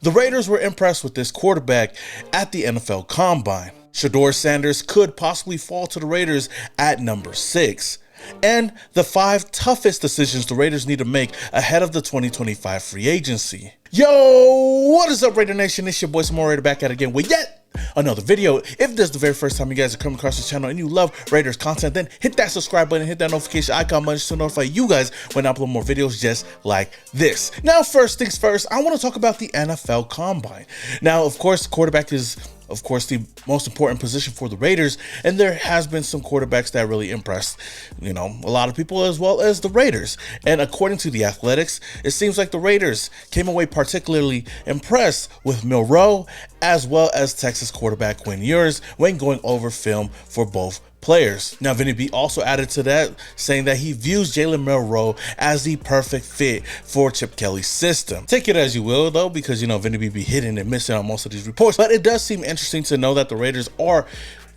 The Raiders were impressed with this quarterback at the NFL Combine. Shedeur Sanders could possibly fall to the Raiders at number 6. And the 5 toughest decisions the Raiders need to make ahead of the 2025 free agency. Yo, what is up, Raider Nation? It's your boy Milroe back at it again with yet another video. If this is the very first time you guys are coming across this channel and you love Raiders content, then hit that subscribe button, hit that notification icon button to notify you guys when I upload more videos just like this. Now, first things first, I want to talk about the NFL Combine. Now, of course, quarterback is the most important position for the Raiders, and there has been some quarterbacks that really impressed, a lot of people as well as the Raiders. And according to the Athletics, it seems like the Raiders came away particularly impressed with Milroe as well as Texas quarterback Quinn Ewers when going over film for both players. Now, Vinny B also added to that, saying that he views Jalen Milroe as the perfect fit for Chip Kelly's system. Take it as you will, though, because, Vinny B be hitting and missing on most of these reports. But it does seem interesting to know that the Raiders are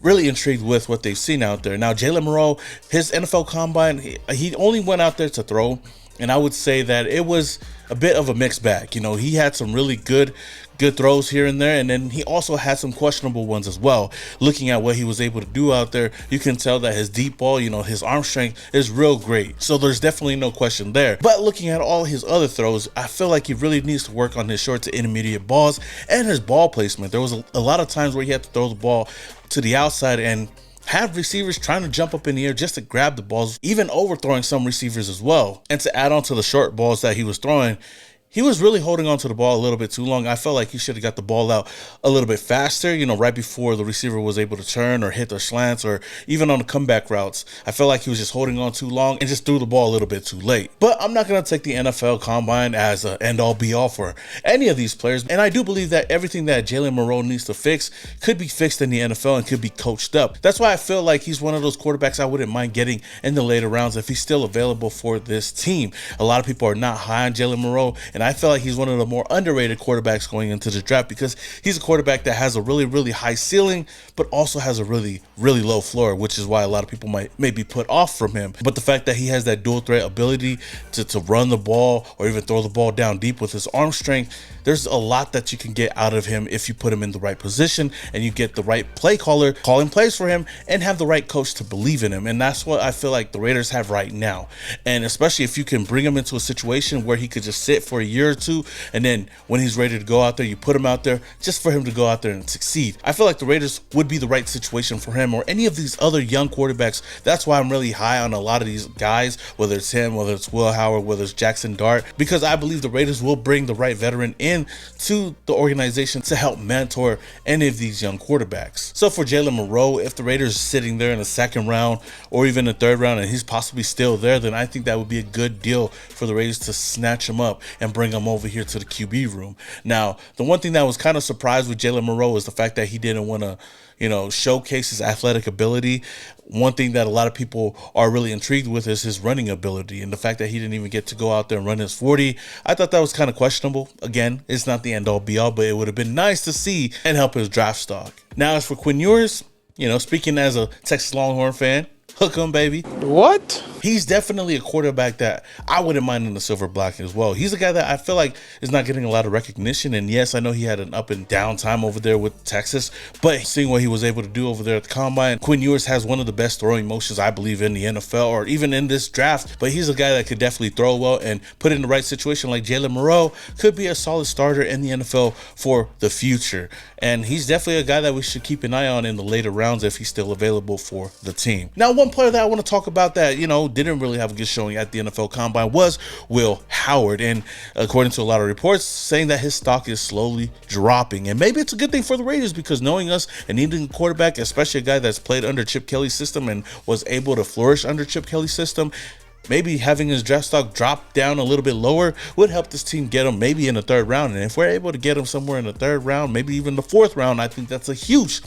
really intrigued with what they've seen out there. Now, Jalen Milroe, his NFL Combine, he only went out there to throw, and I would say that it was a bit of a mixed bag. He had some really good throws here and there, and then he also had some questionable ones as well. Looking at what he was able to do out there, you can tell that his deep ball, his arm strength is real great. So there's definitely no question there. But looking at all his other throws, I feel like he really needs to work on his short to intermediate balls and his ball placement. There was a lot of times where he had to throw the ball to the outside and have receivers trying to jump up in the air just to grab the balls, even overthrowing some receivers as well. And to add on to the short balls that he was throwing, he was really holding on to the ball a little bit too long. I felt like he should have got the ball out a little bit faster, right before the receiver was able to turn or hit their slants, or even on the comeback routes. I felt like he was just holding on too long and just threw the ball a little bit too late. But I'm not going to take the NFL Combine as an end-all be-all for any of these players. And I do believe that everything that Jalen Milroe needs to fix could be fixed in the NFL and could be coached up. That's why I feel like he's one of those quarterbacks I wouldn't mind getting in the later rounds if he's still available for this team. A lot of people are not high on Jalen Milroe, and I feel like he's one of the more underrated quarterbacks going into the draft because he's a quarterback that has a really, really high ceiling, but also has a really, really low floor, which is why a lot of people might be put off from him. But the fact that he has that dual threat ability to run the ball or even throw the ball down deep with his arm strength, there's a lot that you can get out of him if you put him in the right position and you get the right play caller calling plays for him and have the right coach to believe in him. And that's what I feel like the Raiders have right now. And especially if you can bring him into a situation where he could just sit for a year or two, and then when he's ready to go out there, you put him out there just for him to go out there and succeed. I feel like the Raiders would be the right situation for him or any of these other young quarterbacks. That's why I'm really high on a lot of these guys, whether it's him, whether it's Will Howard, whether it's Jackson Dart, because I believe the Raiders will bring the right veteran in to the organization to help mentor any of these young quarterbacks. So for Jalen Milroe, if the Raiders are sitting there in the second round or even the third round and he's possibly still there, then I think that would be a good deal for the Raiders to snatch him up and bring him over here to the QB room. Now, the one thing that was kind of surprised with Jalen Milroe is the fact that he didn't want to showcase his athletic ability. One thing that a lot of people are really intrigued with is his running ability, and the fact that he didn't even get to go out there and run his 40. I thought that was kind of questionable. Again, it's not the end-all be-all, but it would have been nice to see and help his draft stock. Now, as for Quinn Ewers, speaking as a Texas Longhorn fan, hook 'em, baby. What? He's definitely a quarterback that I wouldn't mind in the silver black as well. He's a guy that I feel like is not getting a lot of recognition. And yes, I know he had an up and down time over there with Texas, but seeing what he was able to do over there at the Combine, Quinn Ewers has one of the best throwing motions, I believe, in the NFL or even in this draft. But he's a guy that could definitely throw well and put in the right situation like Jalen Milroe could be a solid starter in the NFL for the future. And he's definitely a guy that we should keep an eye on in the later rounds if he's still available for the team. Now, one player that I want to talk about that, didn't really have a good showing at the NFL Combine was Will Howard. And according to a lot of reports, saying that his stock is slowly dropping. And maybe it's a good thing for the Raiders because knowing us and needing a quarterback, especially a guy that's played under Chip Kelly's system and was able to flourish under Chip Kelly's system, maybe having his draft stock drop down a little bit lower would help this team get him maybe in the third round. And if we're able to get him somewhere in the third round, maybe even the fourth round, I think that's a huge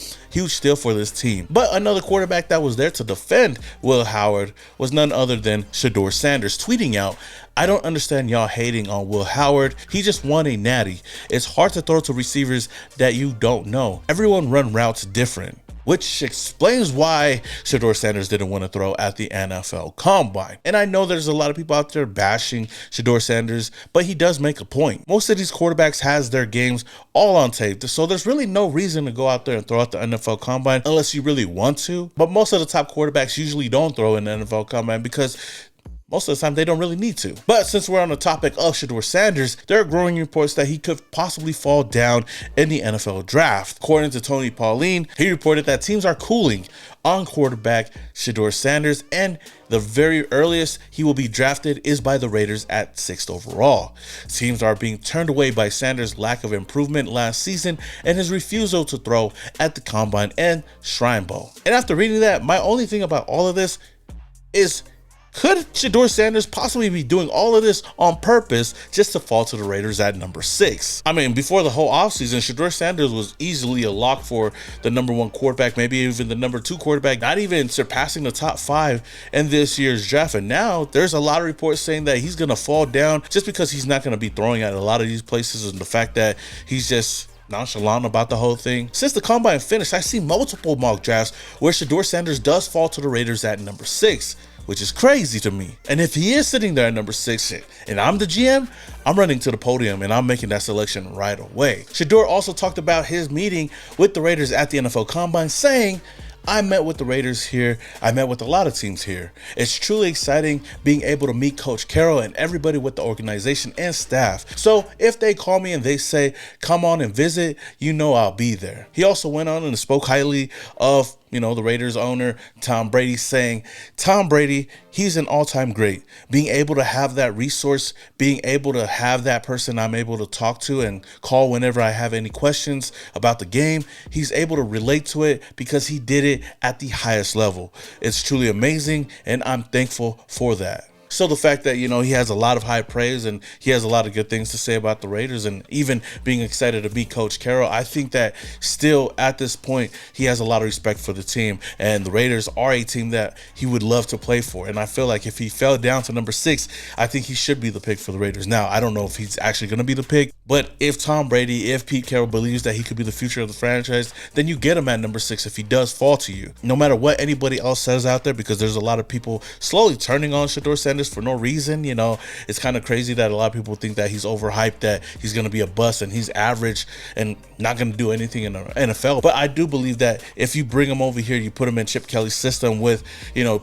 steal for this team. But another quarterback that was there to defend Will Howard was none other than Shedeur Sanders, tweeting out, "I don't understand y'all hating on Will Howard. He just won a natty. It's hard to throw to receivers that you don't know. Everyone run routes different. which explains why Shedeur Sanders didn't want to throw at the NFL Combine. And I know there's a lot of people out there bashing Shedeur Sanders, but he does make a point. Most of these quarterbacks has their games all on tape, so there's really no reason to go out there and throw out the NFL Combine unless you really want to. But most of the top quarterbacks usually don't throw in the NFL Combine because most of the time, they don't really need to. But since we're on the topic of Shedeur Sanders, there are growing reports that he could possibly fall down in the NFL draft. According to Tony Pauline, he reported that teams are cooling on quarterback Shedeur Sanders, and the very earliest he will be drafted is by the Raiders at 6th overall. Teams are being turned away by Sanders' lack of improvement last season and his refusal to throw at the Combine and Shrine Bowl. And after reading that, my only thing about all of this is, could Shedeur Sanders possibly be doing all of this on purpose just to fall to the Raiders at number 6? I mean, before the whole offseason, Shedeur Sanders was easily a lock for the number 1 quarterback, maybe even the number 2 quarterback, not even surpassing the top 5 in this year's draft. And now there's a lot of reports saying that he's going to fall down just because he's not going to be throwing at a lot of these places, and the fact that he's just nonchalant about the whole thing. Since the Combine finished, I see multiple mock drafts where Shedeur Sanders does fall to the Raiders at number 6. Which is crazy to me. And if he is sitting there at number 6 and I'm the GM, I'm running to the podium and I'm making that selection right away. Shedeur also talked about his meeting with the Raiders at the NFL Combine, saying, I met with the Raiders here. I met with a lot of teams here. It's truly exciting being able to meet Coach Carroll and everybody with the organization and staff. So if they call me and they say, come on and visit, you know I'll be there. He also went on and spoke highly of the Raiders owner, Tom Brady, saying, Tom Brady, he's an all-time great. Being able to have that resource, being able to have that person I'm able to talk to and call whenever I have any questions about the game, he's able to relate to it because he did it at the highest level. It's truly amazing, and I'm thankful for that. So the fact that, he has a lot of high praise and he has a lot of good things to say about the Raiders, and even being excited to meet Coach Carroll, I think that still at this point, he has a lot of respect for the team, and the Raiders are a team that he would love to play for. And I feel like if he fell down to number 6, I think he should be the pick for the Raiders. Now, I don't know if he's actually going to be the pick, but if Tom Brady, if Pete Carroll believes that he could be the future of the franchise, then you get him at number 6 if he does fall to you. No matter what anybody else says out there, because there's a lot of people slowly turning on Shedeur Sanders for no reason. It's kind of crazy that a lot of people think that he's overhyped, that he's going to be a bust and he's average and not going to do anything in the NFL. But I do believe that if you bring him over here, you put him in Chip Kelly's system with,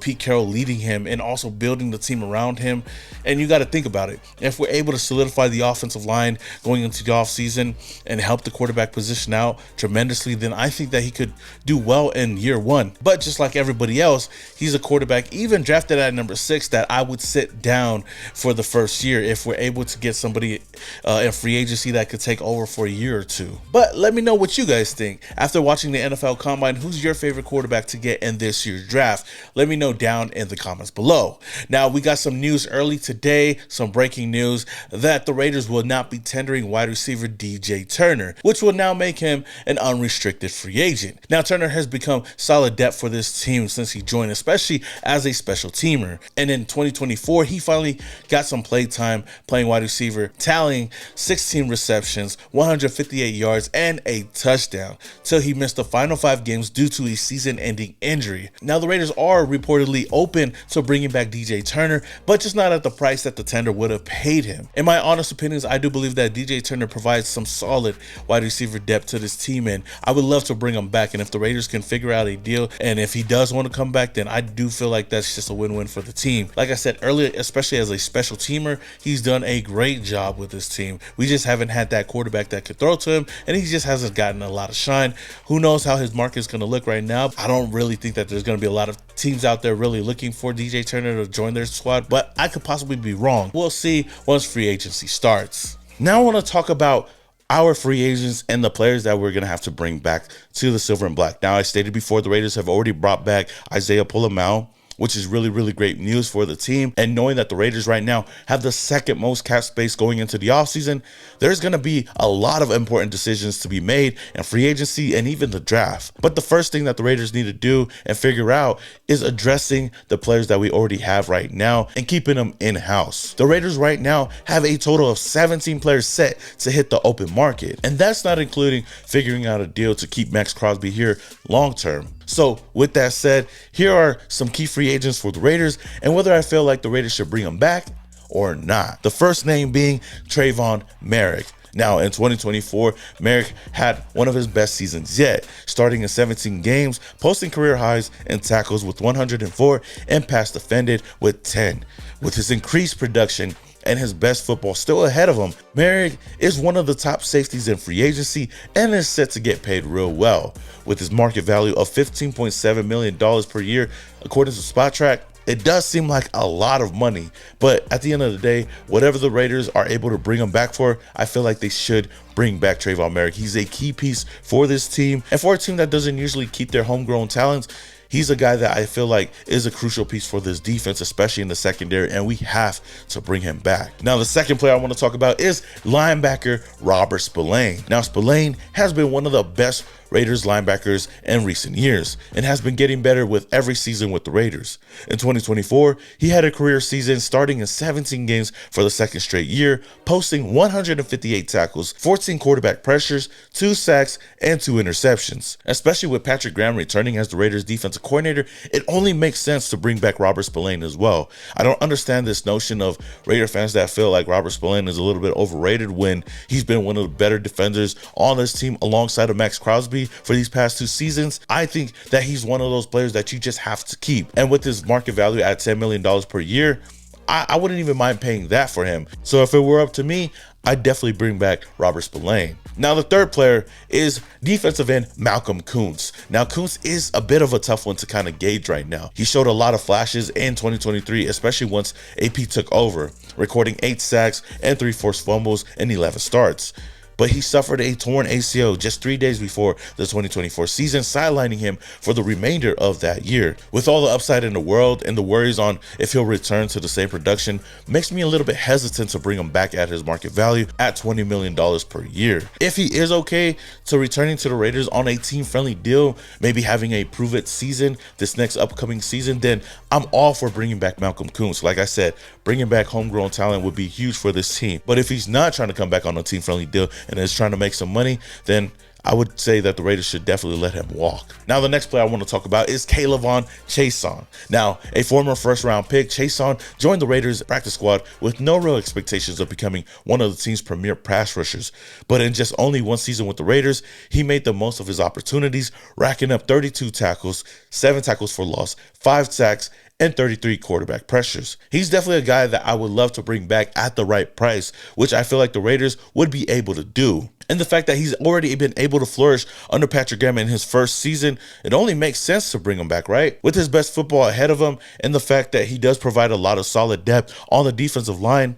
Pete Carroll leading him and also building the team around him. And you got to think about it. If we're able to solidify the offensive line going into the offseason and help the quarterback position out tremendously, then I think that he could do well in year 1. But just like everybody else, he's a quarterback, even drafted at number 6, that I would sit down for the first year if we're able to get somebody in free agency that could take over for a year or 2. But let me know what you guys think. After watching the NFL Combine, who's your favorite quarterback to get in this year's draft? Let me know down in the comments below. Now, we got some news early today, some breaking news, that the Raiders will not be tendering wide receiver DJ Turner, which will now make him an unrestricted free agent. Now, Turner has become solid depth for this team since he joined, especially as a special teamer. And in 2024, he finally got some play time playing wide receiver, tallying 16 receptions, 158 yards, and a touchdown, till he missed the final 5 games due to a season-ending injury. Now, the Raiders are reportedly open to bringing back DJ Turner, but just not at the price that the tender would have paid him. In my honest opinions, I do believe that DJ Turner provides some solid wide receiver depth to this team, and I would love to bring him back. And if the Raiders can figure out a deal, and if he does want to come back, then I do feel like that's just a win-win for the team. Like I said earlier, especially as a special teamer, he's done a great job with this team. We just haven't had that quarterback that could throw to him, and he just hasn't gotten a lot of shine. Who knows how his market is going to look right now? I don't really think that there's going to be a lot of teams out there really looking for DJ Turner to join their squad, but I could possibly be wrong. We'll see once free agency starts. Now I want to talk about our free agents and the players that we're going to have to bring back to the Silver and Black. Now, I stated before, the Raiders have already brought back Isaiah Pola-Mao, which is really, really great news for the team. And knowing that the Raiders right now have the second most cap space going into the offseason, there's going to be a lot of important decisions to be made in free agency and even the draft. But the first thing that the Raiders need to do and figure out is addressing the players that we already have right now and keeping them in-house. The Raiders right now have a total of 17 players set to hit the open market, and that's not including figuring out a deal to keep Max Crosby here long term. So with that said, here are some key free agents for the Raiders and whether I feel like the Raiders should bring them back or not. The first name being Tre'Von Moehrig. Now, in 2024, Moehrig had one of his best seasons yet, starting in 17 games, posting career highs in tackles with 104 and pass defended with 10. With his increased production and his best football still ahead of him, Moehrig is one of the top safeties in free agency and is set to get paid real well. With his market value of $15.7 million per year, according to SpotTrack, it does seem like a lot of money, but at the end of the day, whatever the Raiders are able to bring him back for, I feel like they should bring back Tre'Von Moehrig. He's a key piece for this team, and for a team that doesn't usually keep their homegrown talents, he's a guy that I feel like is a crucial piece for this defense, especially in the secondary, and we have to bring him back. Now, the second player I want to talk about is linebacker Robert Spillane. Now, Spillane has been one of the best Raiders linebackers in recent years and has been getting better with every season with the Raiders. In 2024, he had a career season starting in 17 games for the second straight year, posting 158 tackles, 14 quarterback pressures, 2 sacks, and 2 interceptions. Especially with Patrick Graham returning as the Raiders defensive coordinator, it only makes sense to bring back Robert Spillane as well. I don't understand this notion of Raider fans that feel like Robert Spillane is a little bit overrated when he's been one of the better defenders on this team alongside of Max Crosby for these past 2 seasons. I think that he's one of those players that you just have to keep. And with his market value at $10 million per year, I wouldn't even mind paying that for him. So if it were up to me, I'd definitely bring back Robert Spillane. Now, the third player is defensive end Malcolm Koonce. Now, Koonce is a bit of a tough one to kind of gauge right now. He showed a lot of flashes in 2023, especially once AP took over, recording 8 sacks and 3 forced fumbles and 11 starts. But he suffered a torn ACL just 3 days before the 2024 season, sidelining him for the remainder of that year. With all the upside in the world and the worries on if he'll return to the same production, makes me a little bit hesitant to bring him back at his market value at $20 million per year. If he is okay to returning to the Raiders on a team-friendly deal, maybe having a prove-it season this next upcoming season, then I'm all for bringing back Malcolm Koonce. Like I said, bringing back homegrown talent would be huge for this team. But if he's not trying to come back on a team-friendly deal and is trying to make some money, then I would say that the Raiders should definitely let him walk. Now, the next player I want to talk about is K'Lavon Chaisson. Now, a former first-round pick, Chaisson joined the Raiders practice squad with no real expectations of becoming one of the team's premier pass rushers. But in just only 1 season with the Raiders, he made the most of his opportunities, racking up 32 tackles, 7 tackles for loss, 5 sacks, and 33 quarterback pressures. He's definitely a guy that I would love to bring back at the right price, which I feel like the Raiders would be able to do. And the fact that he's already been able to flourish under Patrick Graham in his first season, it only makes sense to bring him back, right? With his best football ahead of him and the fact that he does provide a lot of solid depth on the defensive line,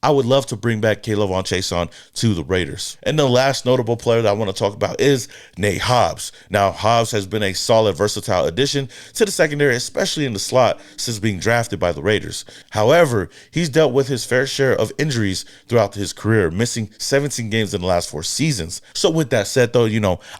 I would love to bring back K'Lavon Chaisson to the Raiders. And the last notable player that I want to talk about is Nate Hobbs. Now, Hobbs has been a solid, versatile addition to the secondary, especially in the slot, since being drafted by the Raiders. However, he's dealt with his fair share of injuries throughout his career, missing 17 games in the last 4 seasons. So with that said, though,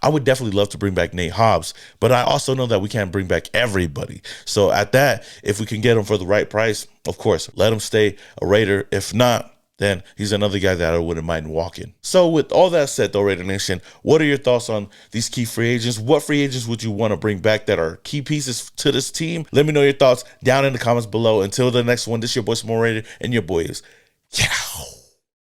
I would definitely love to bring back Nate Hobbs, but I also know that we can't bring back everybody. So at that, if we can get him for the right price, of course, let him stay a Raider. If not, then he's another guy that I wouldn't mind walking. So with all that said, though, Raider Nation, what are your thoughts on these key free agents? What free agents would you want to bring back that are key pieces to this team? Let me know your thoughts down in the comments below. Until the next one, this is your boy Small Raider, and your boy is Yow.